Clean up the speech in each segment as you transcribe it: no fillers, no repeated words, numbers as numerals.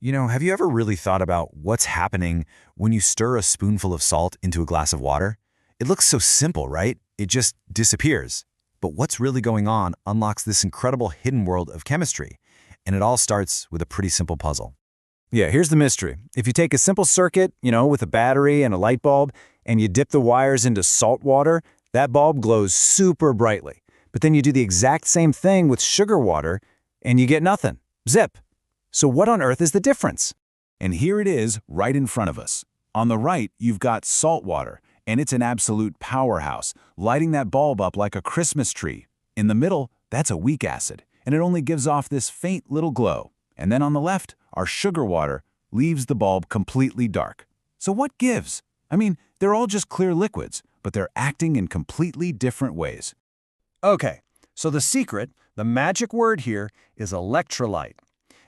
Have you ever really thought about what's happening when you stir a spoonful of salt into a glass of water? It looks so simple, right? It just disappears. But what's really going on unlocks this incredible hidden world of chemistry. And it all starts with a pretty simple puzzle. Yeah, here's the mystery. If you take a simple circuit, with a battery and a light bulb, and you dip the wires into salt water, that bulb glows super brightly. But then you do the exact same thing with sugar water, and you get nothing. Zip. So what on earth is the difference? And here it is right in front of us. On the right, you've got salt water, and it's an absolute powerhouse, lighting that bulb up like a Christmas tree. In the middle, that's a weak acid, and it only gives off this faint little glow. And then on the left, our sugar water leaves the bulb completely dark. So what gives? I mean, they're all just clear liquids, but they're acting in completely different ways. Okay, so the secret, the magic word here, is electrolyte.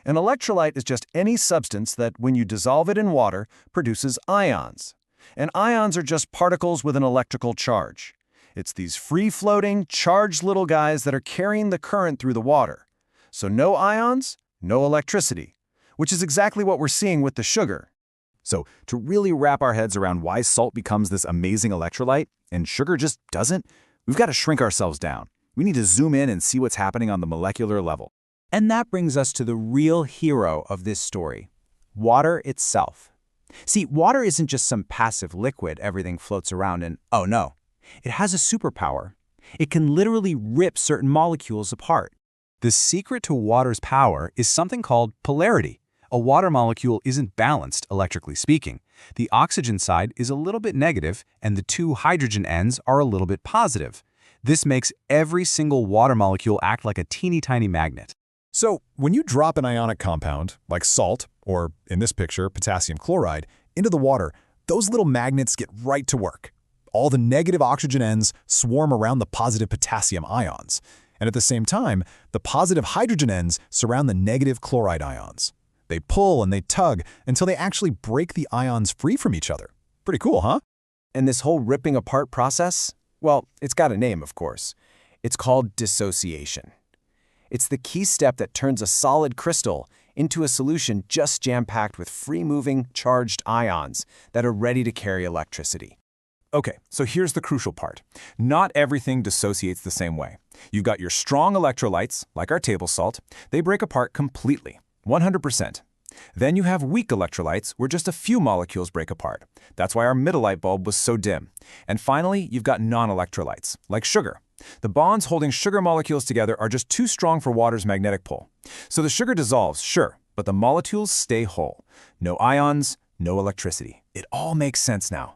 An electrolyte is just any substance that, when you dissolve it in water, produces ions. And ions are just particles with an electrical charge. It's these free-floating, charged little guys that are carrying the current through the water. So no ions, no electricity, which is exactly what we're seeing with the sugar. So to really wrap our heads around why salt becomes this amazing electrolyte and sugar just doesn't, we've got to shrink ourselves down. We need to zoom in and see what's happening on the molecular level. And that brings us to the real hero of this story, water itself. See, water isn't just some passive liquid everything floats around in. Oh no, it has a superpower. It can literally rip certain molecules apart. The secret to water's power is something called polarity. A water molecule isn't balanced, electrically speaking. The oxygen side is a little bit negative, and the two hydrogen ends are a little bit positive. This makes every single water molecule act like a teeny tiny magnet. So, when you drop an ionic compound, like salt, or in this picture, potassium chloride, into the water, those little magnets get right to work. All the negative oxygen ends swarm around the positive potassium ions. And at the same time, the positive hydrogen ends surround the negative chloride ions. They pull and they tug until they actually break the ions free from each other. Pretty cool, huh? And this whole ripping apart process? Well, it's got a name, of course. It's called dissociation. It's the key step that turns a solid crystal into a solution just jam-packed with free-moving, charged ions that are ready to carry electricity. Okay, so here's the crucial part. Not everything dissociates the same way. You've got your strong electrolytes, like our table salt. They break apart completely, 100%. Then you have weak electrolytes where just a few molecules break apart. That's why our middle light bulb was so dim. And finally, you've got non-electrolytes, like sugar. The bonds holding sugar molecules together are just too strong for water's magnetic pull. So the sugar dissolves, sure, but the molecules stay whole. No ions, no electricity. It all makes sense now.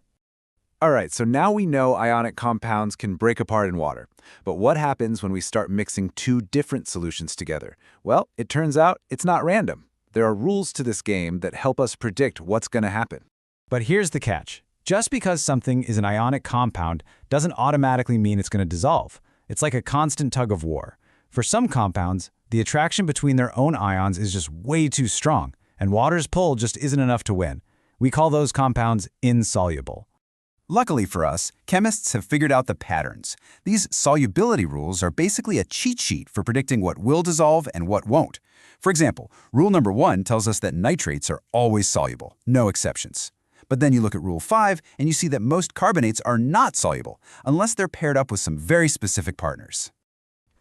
All right, so now we know ionic compounds can break apart in water. But what happens when we start mixing two different solutions together? Well, it turns out it's not random. There are rules to this game that help us predict what's going to happen. But here's the catch. Just because something is an ionic compound doesn't automatically mean it's going to dissolve. It's like a constant tug of war. For some compounds, the attraction between their own ions is just way too strong, and water's pull just isn't enough to win. We call those compounds insoluble. Luckily for us, chemists have figured out the patterns. These solubility rules are basically a cheat sheet for predicting what will dissolve and what won't. For example, rule number 1 tells us that nitrates are always soluble, no exceptions. But then you look at Rule 5 and you see that most carbonates are not soluble, unless they're paired up with some very specific partners.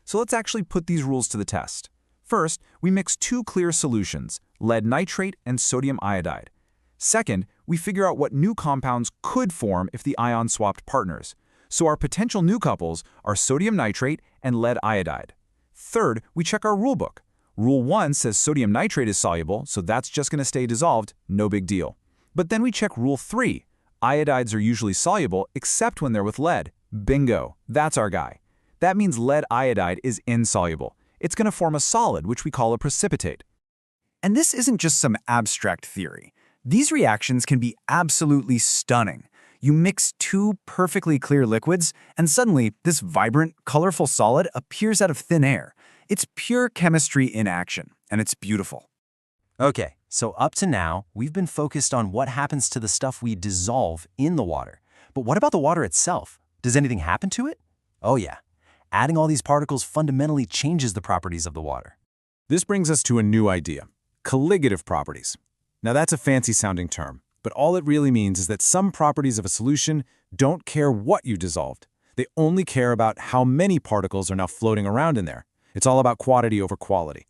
So let's actually put these rules to the test. First, we mix two clear solutions, lead nitrate and sodium iodide. Second, we figure out what new compounds could form if the ions swapped partners. So our potential new couples are sodium nitrate and lead iodide. Third, we check our rulebook. Rule 1 says sodium nitrate is soluble, so that's just going to stay dissolved, no big deal. But then we check Rule 3. Iodides are usually soluble except when they're with lead. Bingo, that's our guy. That means lead iodide is insoluble. It's going to form a solid, which we call a precipitate. And this isn't just some abstract theory. These reactions can be absolutely stunning. You mix two perfectly clear liquids, and suddenly this vibrant, colorful solid appears out of thin air. It's pure chemistry in action, and it's beautiful. Okay, so up to now, we've been focused on what happens to the stuff we dissolve in the water. But what about the water itself? Does anything happen to it? Oh yeah, adding all these particles fundamentally changes the properties of the water. This brings us to a new idea, colligative properties. Now that's a fancy-sounding term, but all it really means is that some properties of a solution don't care what you dissolved. They only care about how many particles are now floating around in there. It's all about quantity over quality.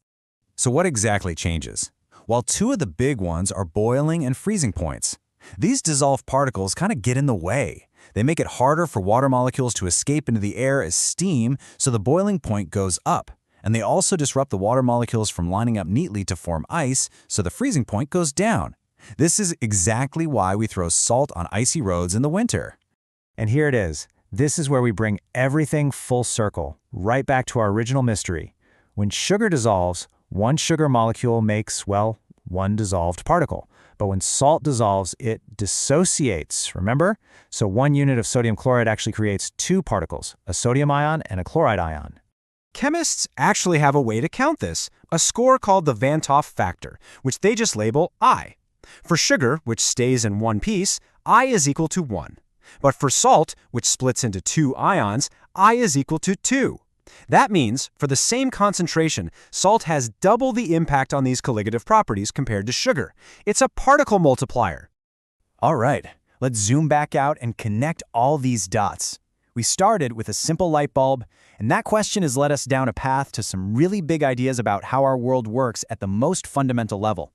So what exactly changes? Well, two of the big ones are boiling and freezing points. These dissolved particles kind of get in the way. They make it harder for water molecules to escape into the air as steam, so the boiling point goes up. And they also disrupt the water molecules from lining up neatly to form ice, so the freezing point goes down. This is exactly why we throw salt on icy roads in the winter. And here it is. This is where we bring everything full circle, right back to our original mystery. When sugar dissolves, one sugar molecule makes, well, one dissolved particle. But when salt dissolves, it dissociates, remember? So one unit of sodium chloride actually creates two particles, a sodium ion and a chloride ion. Chemists actually have a way to count this, a score called the Van 't Hoff factor, which they just label I. For sugar, which stays in one piece, I is equal to 1. But for salt, which splits into two ions, I is equal to 2. That means, for the same concentration, salt has double the impact on these colligative properties compared to sugar. It's a particle multiplier. All right, let's zoom back out and connect all these dots. We started with a simple light bulb, and that question has led us down a path to some really big ideas about how our world works at the most fundamental level.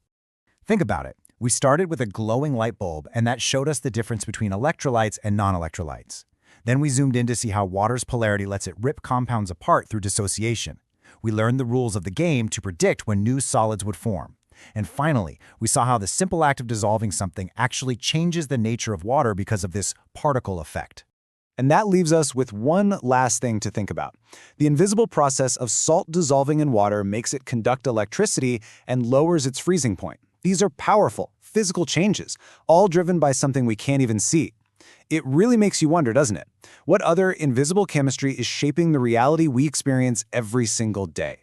Think about it. We started with a glowing light bulb, and that showed us the difference between electrolytes and non-electrolytes. Then we zoomed in to see how water's polarity lets it rip compounds apart through dissociation. We learned the rules of the game to predict when new solids would form. And finally, we saw how the simple act of dissolving something actually changes the nature of water because of this particle effect. And that leaves us with one last thing to think about. The invisible process of salt dissolving in water makes it conduct electricity and lowers its freezing point. These are powerful, physical changes, all driven by something we can't even see. It really makes you wonder, doesn't it? What other invisible chemistry is shaping the reality we experience every single day?